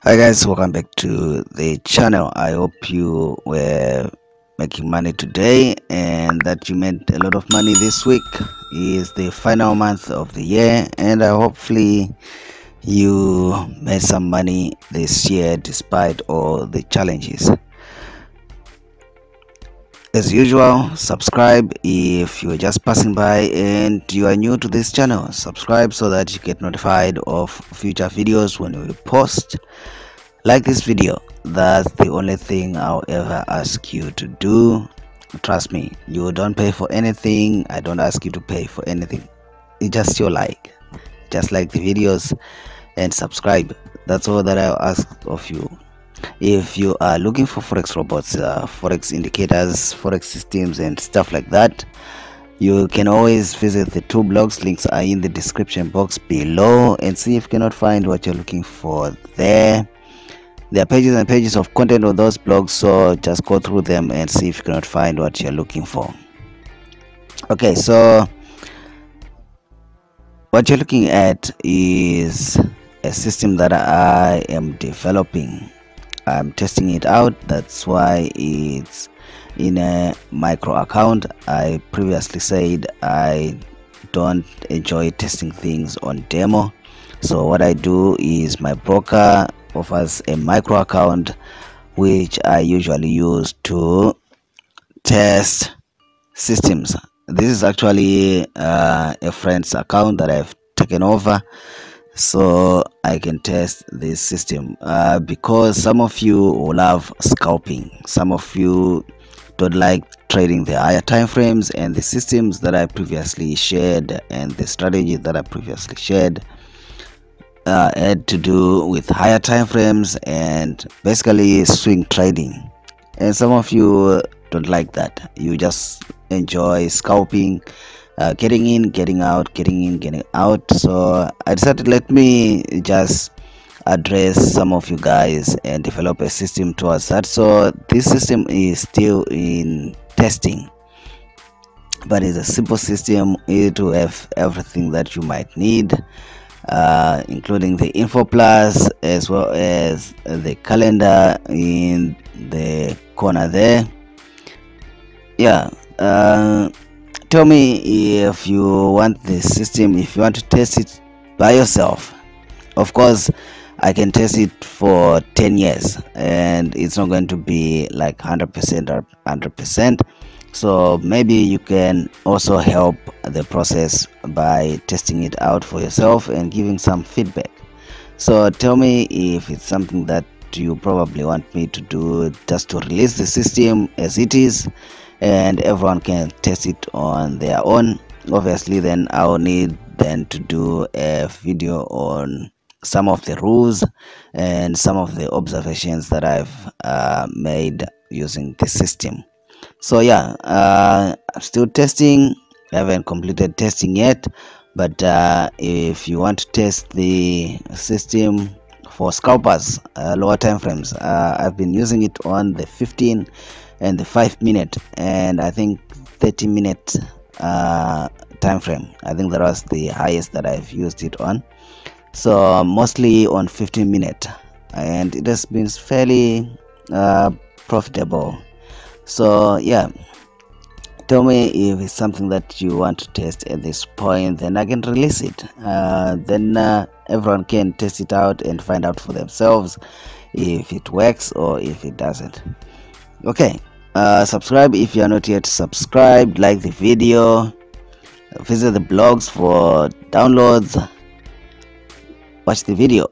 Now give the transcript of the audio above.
Hi guys, welcome back to the channel. I hope you were making money today and that you made a lot of money this week. Is the final month of the year, and hopefully you made some money this year despite all the challenges. As usual, subscribe if you are just passing by and you are new to this channel. Subscribe so that you get notified of future videos when we post. Like this video. That's the only thing I'll ever ask you to do. Trust me, you don't pay for anything. I don't ask you to pay for anything. It's just your like. Just like the videos and subscribe. That's all that I'll ask of you. If you are looking for forex robots, forex indicators, forex systems and stuff like that, you can always visit the two blogs. Links are in the description box below, and see if you cannot find what you're looking for there. There are pages and pages of content on those blogs, so just go through them and see if you cannot find what you're looking for. Okay, so what you're looking at is a system that I am developing. I'm testing it out. That's why it's in a micro account. I previously said I don't enjoy testing things on demo, so what I do is my broker offers a micro account which I usually use to test systems. This is actually a friend's account that I've taken over so I can test this system, because some of you love scalping, some of you don't like trading the higher time frames, and the systems that I previously shared and the strategy that I previously shared had to do with higher time frames and basically swing trading. And some of you don't like that. You just enjoy scalping, getting in, getting out, getting in, getting out. So I decided, let me just address some of you guys and develop a system towards that. So this system is still in testing, but it's a simple system. It will have everything that you might need, including the info plus as well as the calendar in the corner there. Yeah, tell me if you want this system, if you want to test it by yourself. Of course, I can test it for 10 years and it's not going to be like 100% or 100%. So maybe you can also help the process by testing it out for yourself and giving some feedback. So tell me if it's something that you probably want me to do, just to release the system as it is and everyone can test it on their own. Obviously then I'll need then to do a video on some of the rules and some of the observations that I've made using the system. So yeah, I'm still testing. I haven't completed testing yet, but if you want to test the system for scalpers, lower time frames, I've been using it on the 15 and the 5-minute and I think 30-minute time frame. I think that was the highest that I've used it on. So mostly on 15-minute, and it has been fairly profitable. So yeah, tell me if it's something that you want to test at this point, then I can release it. Then everyone can test it out and find out for themselves if it works or if it doesn't. Okay, subscribe if you are not yet subscribed, like the video, visit the blogs for downloads, watch the video.